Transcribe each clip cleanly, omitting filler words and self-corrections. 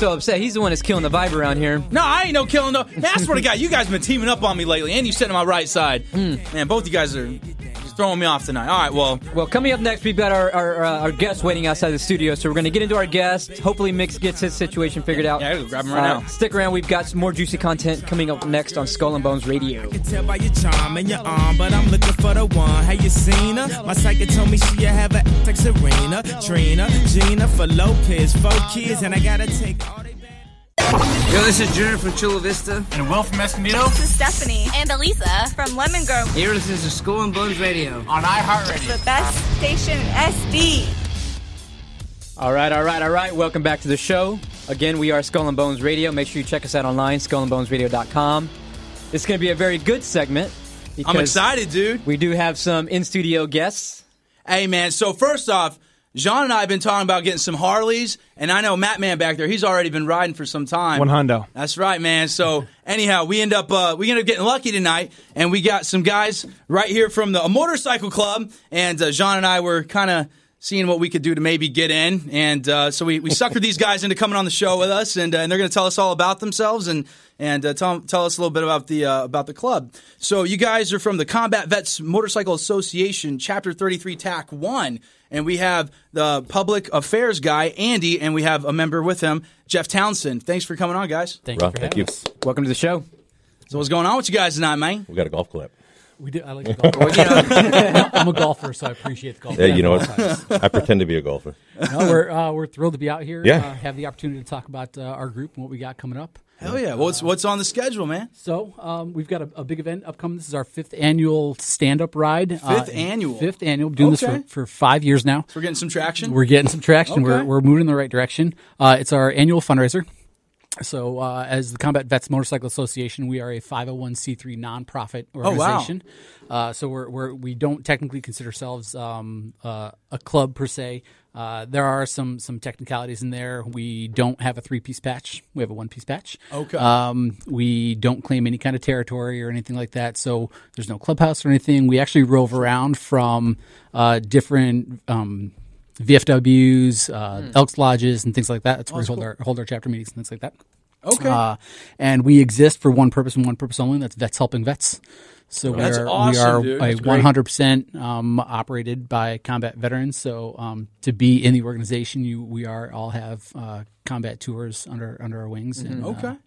so upset. He's the one that's killing the vibe around here. No, I ain't no killing no. Man, I swear to God, you guys been teaming up on me lately, and you sitting on my right side. Man, both you guys are just throwing me off tonight. All right, well, coming up next, we've got our guest waiting outside the studio, so we're going to get into our guest. Hopefully, Mix gets his situation figured out. Yeah, I'll grab him right now. Stick around. We've got some more juicy content coming up next on Skull and Bones Radio. I can tell by your charm and your arm, but I'm looking for the one. Have you seen her? My psychic told me she have a like Serena, Trina, Gina for Lopez, 4 kids, and I gotta take all they bad. Yo, this is Junior from Chula Vista. And Will from Escondido. This is Stephanie. And Elisa from Lemon Grove. Here, this is the Skull and Bones Radio. On iHeartRadio. The best station in SD. All right. Welcome back to the show. Again, we are Skull and Bones Radio. Make sure you check us out online, skullandbonesradio.com. It's going to be a very good segment. I'm excited, dude. We do have some in-studio guests. Hey, man, so first off, Jean and I have been talking about getting some Harleys, and I know Matt Man back there, he's already been riding for some time. One hundo. That's right, man. So anyhow, we end up getting lucky tonight, and we got some guys right here from the motorcycle club, and Jean and I were kind of seeing what we could do to maybe get in, and so we suckered these guys into coming on the show with us, and they're going to tell us all about themselves and tell us a little bit about the club. So you guys are from the Combat Vets Motorcycle Association, Chapter 33, TAC 1, and we have the public affairs guy, Andy, and we have a member with him, Jeff Townsend. Thanks for coming on, guys. Thank you. Welcome to the show. So what's going on with you guys tonight, man? We got a golf clip. We do. I like to golf. I'm a golfer, so I appreciate the golf. Yeah, you know what? I pretend to be a golfer. No, we're thrilled to be out here. Yeah. Have the opportunity to talk about our group and what we got coming up. Hell yeah. What's on the schedule, man? So we've got a big event upcoming. This is our 5th annual stand-up ride. Fifth annual. We've been doing this for 5 years now. So we're getting some traction? We're getting some traction. Okay. We're moving in the right direction. It's our annual fundraiser. So as the Combat Vets Motorcycle Association, we are a 501c3 nonprofit organization. Oh, wow. So we don't technically consider ourselves a club per se. There are some technicalities in there. We don't have a 3-piece patch. We have a 1-piece patch. Okay. We don't claim any kind of territory or anything like that. So there's no clubhouse or anything. We actually rove around from different VFWs, Elks Lodges, and things like that. That's where we hold our chapter meetings and things like that. Okay. And we exist for one purpose and one purpose only, and that's vets helping vets. So That's we awesome, are dude. a That's great. 100% operated by combat veterans. So to be in the organization, we all have combat tours under our wings. And, Okay.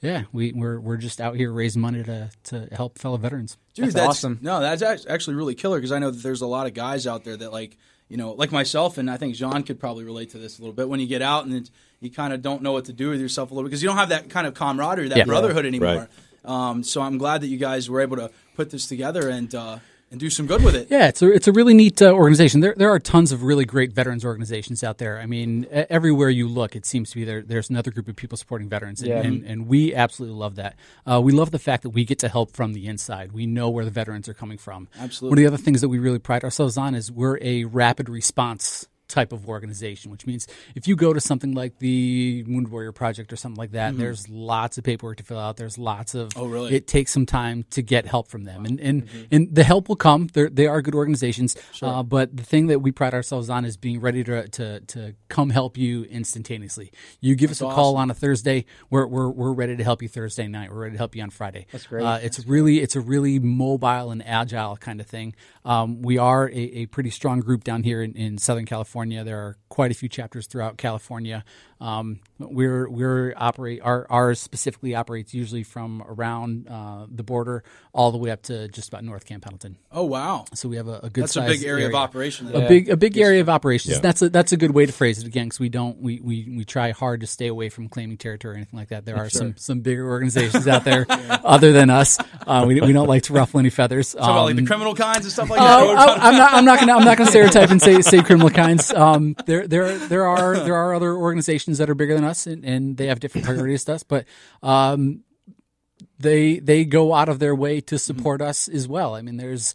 Yeah, we're just out here raising money to help fellow veterans. Dude, That's awesome. No, that's actually really killer because I know that there's a lot of guys out there that like myself, and I think Jean could probably relate to this a little bit. When you get out and you kind of don't know what to do with yourself a little bit because you don't have that kind of camaraderie, that brotherhood anymore. Right. So I'm glad that you guys were able to put this together and do some good with it. Yeah, it's a really neat organization. There are tons of really great veterans organizations out there. I mean, everywhere you look, it seems to be there's another group of people supporting veterans, and we absolutely love that. We love the fact that we get to help from the inside. We know where the veterans are coming from. Absolutely. One of the other things that we really pride ourselves on is we're a rapid response type of organization, which means if you go to something like the Wounded Warrior Project or something like that, there's lots of paperwork to fill out. There's lots of it takes some time to get help from them, and the help will come. They are good organizations, but the thing that we pride ourselves on is being ready to come help you instantaneously. You give us a call on a Thursday, we're ready to help you Thursday night. We're ready to help you on Friday. That's great. It's a really mobile and agile kind of thing. We are a pretty strong group down here in Southern California. There are quite a few chapters throughout California. Ours specifically operates usually from around the border all the way up to just about North Camp Pendleton. Oh wow! So we have a good. That's a big area of operation. A big area of operations. Yeah. That's a good way to phrase it again because we try hard to stay away from claiming territory or anything like that. There are some bigger organizations out there other than us. We don't like to ruffle any feathers. So about like the criminal kinds and stuff like that. I'm not gonna stereotype and say criminal kinds. There are other organizations that are bigger than us and they have different priorities to us, but they go out of their way to support us as well. I mean, there's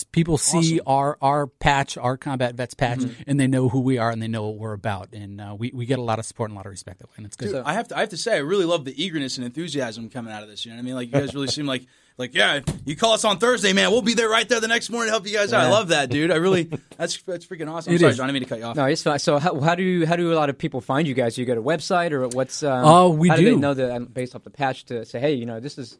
people see our patch, our Combat Vets patch, and they know who we are and they know what we're about, and we get a lot of support and a lot of respect that way, and it's good. Dude, I have to say, I really love the eagerness and enthusiasm coming out of this. You know what I mean? Like you guys really seem like Like, yeah, you call us on Thursday, man. We'll be there right there the next morning to help you guys out. I love that, dude. That's freaking awesome. I'm sorry, John, I didn't mean to cut you off. No, it's fine. So how do a lot of people find you guys? Do you go to a website or what's? We how do. They know that based off the patch to say, hey, this is.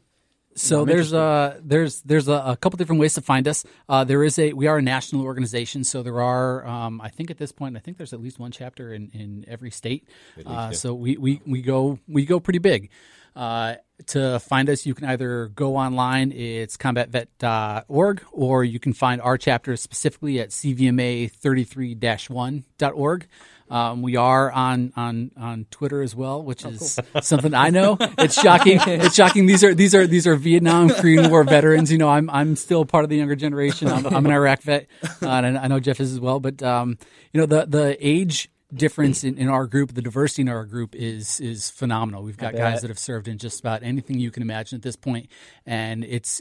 So there's a couple different ways to find us. We are a national organization, so there are I think at this point there's at least one chapter in every state. So we go pretty big. To find us, you can either go online, it's combatvet.org, or you can find our chapter specifically at CVMA33-1.org. We are on Twitter as well, which is something I know. It's shocking. It's shocking. These are Vietnam, Korean War veterans. I'm still part of the younger generation. I'm an Iraq vet, and I know Jeff is as well. But the age difference in our group, the diversity in our group is phenomenal. We've got guys that have served in just about anything you can imagine at this point, and it's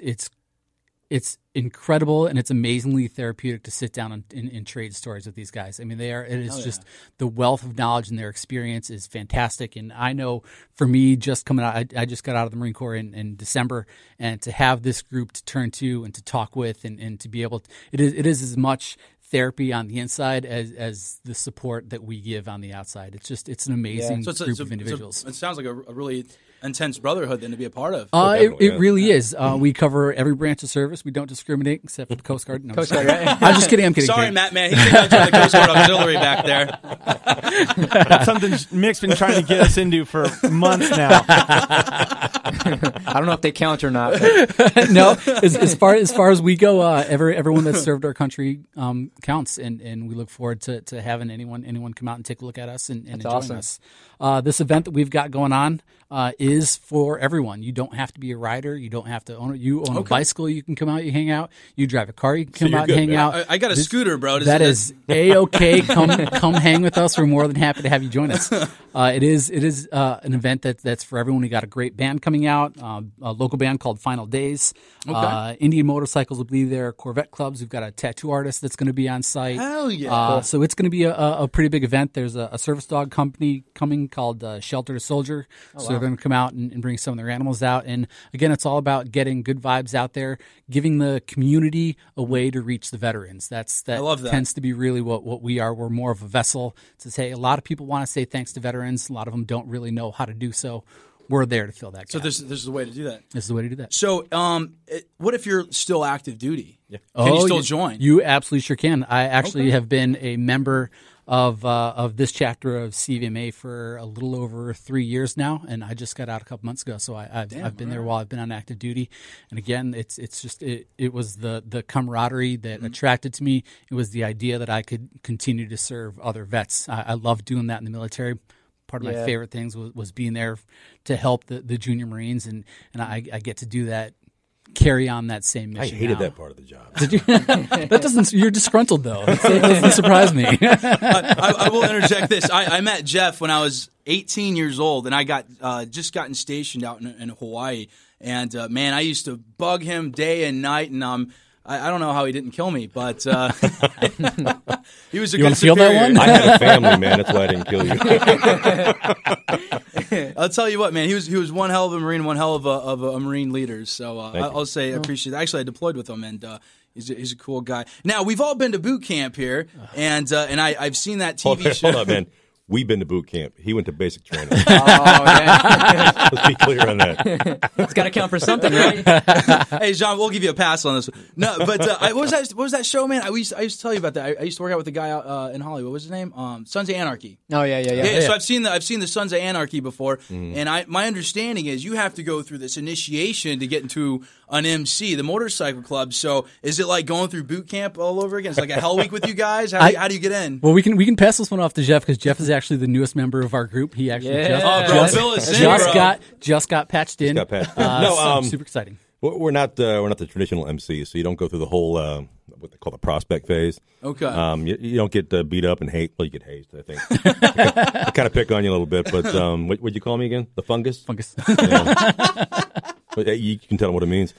incredible, and it's amazingly therapeutic to sit down and trade stories with these guys. I mean, the wealth of knowledge and their experience is fantastic. And I know for me, just coming out, I just got out of the Marine Corps in December, and to have this group to turn to and to talk with and to be able to, it is as much therapy on the inside as the support that we give on the outside. It's an amazing group of individuals. It sounds like a really intense brotherhood then to be a part of. It really is. We cover every branch of service. We don't discriminate except for the Coast Guard. No, Coast Guard, right? I'm just kidding. Sorry, Matt, man. He's thinking about the Coast Guard Auxiliary back there. That's something Mick's been trying to get us into for months now. I don't know if they count or not. No, as far as we go, everyone that's served our country counts, and we look forward to having anyone come out and take a look at us and enjoy us. This event that we've got going on is for everyone. You don't have to be a rider. You don't have to own it. You own a bicycle, you can come out, you hang out. You drive a car, you can come out and hang out. I got a scooter, bro. That is A-okay. Come hang with us. We're more than happy to have you join us. It is an event that's for everyone. We got a great band coming out, a local band called Final Days. Indian Motorcycles will be there, Corvette Clubs. We've got a tattoo artist that's going to be on site. Hell yeah. So it's going to be a pretty big event. There's a service dog company coming called Shelter to Soldier. They're going to come out and bring some of their animals out. And again, it's all about getting good vibes out there, giving the community a way to reach the veterans. That tends to be really what we are. We're more of a vessel to say, a lot of people want to say thanks to veterans. A lot of them don't really know how to do so. We're there to fill that gap. So this is the way to do that. This is the way to do that. So what if you're still active duty? Yeah. Can you still join? You absolutely sure can. I actually have been a member of this chapter of CVMA for a little over 3 years now, and I just got out a couple months ago. So I've been there while I've been on active duty. And again, it was the camaraderie that attracted to me. It was the idea that I could continue to serve other vets. I love doing that in the military. Part of my favorite things was being there to help the junior Marines, and I get to do that. Carry on that same mission. I hated that part of the job. Did you? That doesn't. You're disgruntled though. That doesn't surprise me. I will interject this. I met Jeff when I was 18 years old, and I just gotten stationed out in Hawaii. And man, I used to bug him day and night, and I don't know how he didn't kill me, but he was a good superior. Feel that one? I had a family, man. That's why I didn't kill you. I'll tell you what, man. He was one hell of a Marine, one hell of a Marine leader. So I'll say I appreciate it. Actually, I deployed with him, and he's a cool guy. Now we've all been to boot camp here, and I've seen that TV show. Hold on, man. We've been to boot camp. He went to basic training. Oh, yeah. Let's be clear on that. It's got to count for something, right? Hey, John, we'll give you a pass on this one. No, but what was that show, man? I used to tell you about that. I used to work out with a guy out in Hollywood. What was his name? Sons of Anarchy. Oh, yeah. So I've seen the Sons of Anarchy before, and my understanding is you have to go through this initiation to get into an MC, the motorcycle club. So is it like going through boot camp all over again? It's like a hell week with you guys. How do you get in? Well, we can pass this one off to Jeff, because Jeff is actually the newest member of our group. He actually just got patched in. So super exciting. We're not the traditional MC, so you don't go through the whole what they call the prospect phase. Okay. You don't get beat up and hate. Well, you get hazed, I think. I kind of pick on you a little bit, but what'd you call me again? The fungus? Fungus. But you can tell them what it means.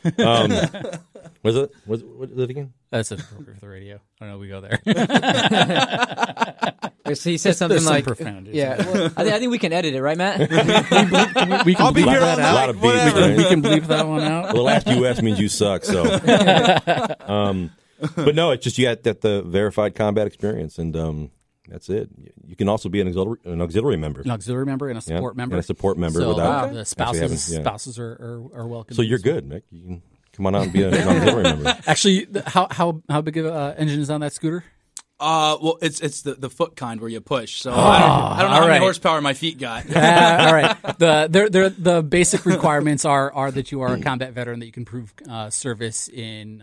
Was it again? That's appropriate for the radio. I don't know. We go there. So he said something like, profanity. "Yeah, well, I think we can edit it, right, Matt?" We can I'll be bleep here all that out. A lot of beef, right? We can bleep that one out. Well, the last U.S. means you suck. So, but no, it's just you had the verified combat experience, and that's it. You can also be an auxiliary member, An auxiliary member and a support member. and a support member. So without the actually spouses are welcome. So you're good, Mick. You can come on out and be an auxiliary member. Actually, how big of an engine is on that scooter? Well, it's the foot kind where you push. So I don't know how many horsepower my feet got. All right. The basic requirements are that you are a combat veteran, that you can prove service in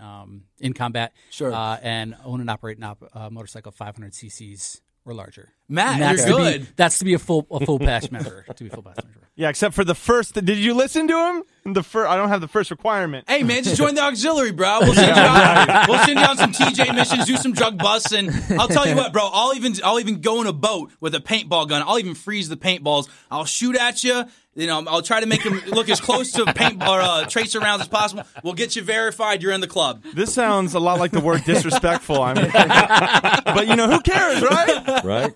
combat, Sure. And own and operate a motorcycle 500 cc's or larger. Matt, And you're good. That's to be a full patch member. To be a full patch member. Yeah, except for the first. Did you listen to him? I don't have the first requirement. Hey man, just join the auxiliary, bro. We'll send you out. We'll send you on some TJ missions, do some drug busts, and I'll tell you what, bro. I'll even go in a boat with a paintball gun. I'll even freeze the paintballs. I'll shoot at you. I'll try to make them look as close to paintball tracer rounds as possible. We'll get you verified. You're in the club. This sounds a lot like the word disrespectful. I mean, but who cares, right? Right?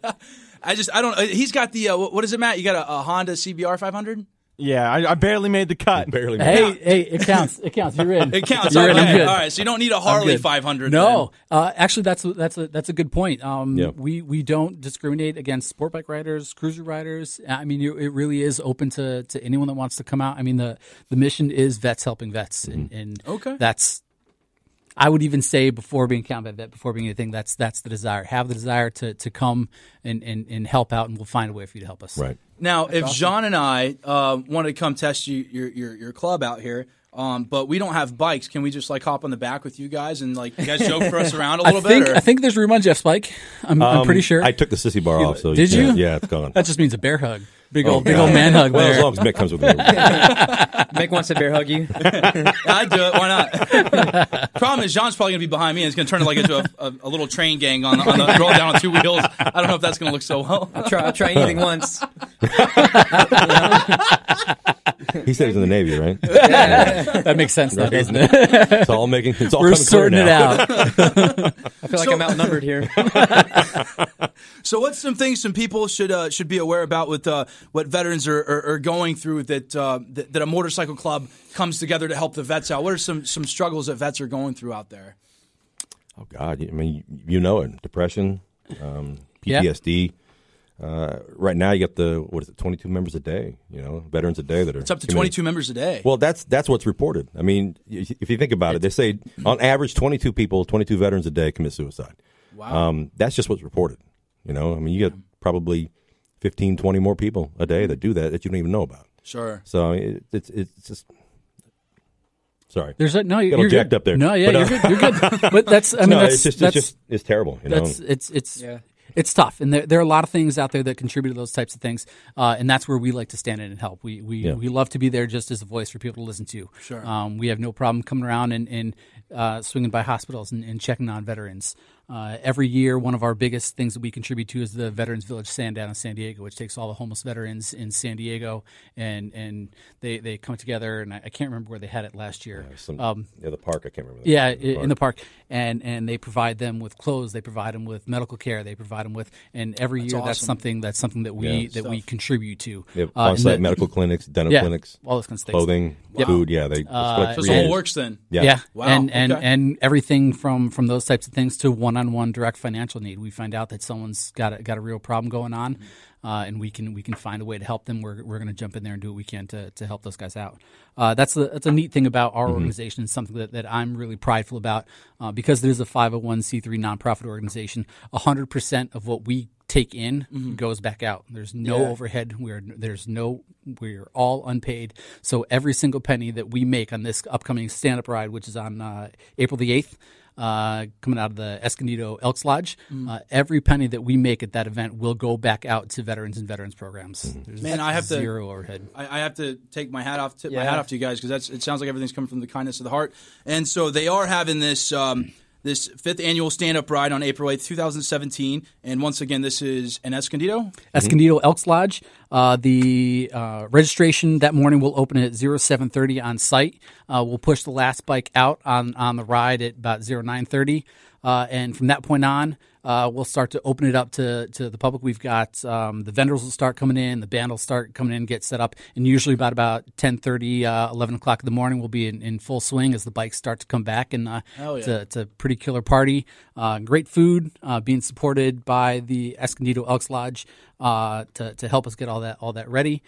I don't. He's got the what is it, Matt? You got a Honda CBR 500? Yeah, I barely made the cut. Barely. Hey, it counts. It counts. You're in. It counts. You're in. I'm Okay. good. All right. So you don't need a Harley 500. No, actually, that's a good point. Yeah. We don't discriminate against sport bike riders, cruiser riders. I mean, it really is open to anyone that wants to come out. I mean, the mission is vets helping vets, and Okay. that's. I would even say before being combat vet, before being anything, that's the desire. Have the desire to come and help out, and we'll find a way for you to help us. Right. Now, if Jean and I wanted to come test your club out here, but we don't have bikes, can we just hop on the back with you guys and you guys chauffeur us around a little bit? Or? I think there's room on Jeff's bike. I'm pretty sure. I took the sissy bar off. So Did you? Yeah, it's gone. That just means a bear hug. Big old man hug Well, there. as long as Mick comes with me. Mick wants to bear hug you. I'd do it. Why not? Problem is, Jean's probably going to be behind me, and it's going to turn into a little train gang on the roll down on two wheels. I don't know if that's going to look so well. I'll try anything once. He said he's in the Navy, right? That makes sense, though, doesn't it? It's all We're coming clear sorting it now. out. I feel like I'm outnumbered here. So, what's some things some people should be aware about with what veterans are going through that a motorcycle club comes together to help the vets out? What are some struggles that vets are going through out there? Oh God, I mean, it. Depression, PTSD. Right now, you got 22 members a day. Veterans a day that are. It's up to 22 members a day. Well, that's what's reported. I mean, if you think about it, they say on average 22 veterans a day commit suicide. Wow. That's just what's reported. I mean, you get probably 15, 20 more people a day that do that you don't even know about. Sure. So it's just. Sorry, you're jacked good. up there. No, yeah, but, you're good. But that's. I mean, it's terrible. It's tough, and there are a lot of things out there that contribute to those types of things, and that's where we like to stand in and help. We love to be there just as a voice for people to listen to. Sure. We have no problem coming around and swinging by hospitals and checking on veterans. Every year, one of our biggest things that we contribute to is the Veterans Village Stand down in San Diego, which takes all the homeless veterans in San Diego, and they come together. And I can't remember where they had it last year. The park. I can't remember. In the park, and they provide them with clothes. They provide them with medical care. They provide them with, and every year awesome. that's something that we contribute to. They have on-site medical clinics, dental clinics, all those kinds of things. Clothing, food. Yeah, they. So the whole works then. Yeah. Wow. And everything from those types of things to one-on-one direct financial need. We find out that someone's got a real problem going on, and we can find a way to help them. We're going to jump in there and do what we can to help those guys out. That's a neat thing about our organization. It's something that I'm really prideful about because it is a 501c3 nonprofit organization. 100% of what we take in goes back out. There's no overhead. We're all unpaid. So every single penny that we make on this upcoming stand-up ride, which is on April the 8th, coming out of the Escondido Elks Lodge, every penny that we make at that event will go back out to veterans and veterans programs. There's I have zero overhead. I have to take my hat off. My hat off to you guys because it sounds like everything's coming from the kindness of the heart. And so they are having this this 5th annual stand-up ride on April 8th, 2017. And once again, this is in Escondido? Escondido Elks Lodge. The registration that morning will open at 07:30 on site. We'll push the last bike out on the ride at about 09:30. And from that point on, we'll start to open it up to the public. We've got the vendors will start coming in, the band will start coming in, get set up, and usually about 10:30, 11 o'clock in the morning, we'll be in full swing as the bikes start to come back. And it's a pretty killer party. Great food being supported by the Escondido Elks Lodge to help us get all that ready.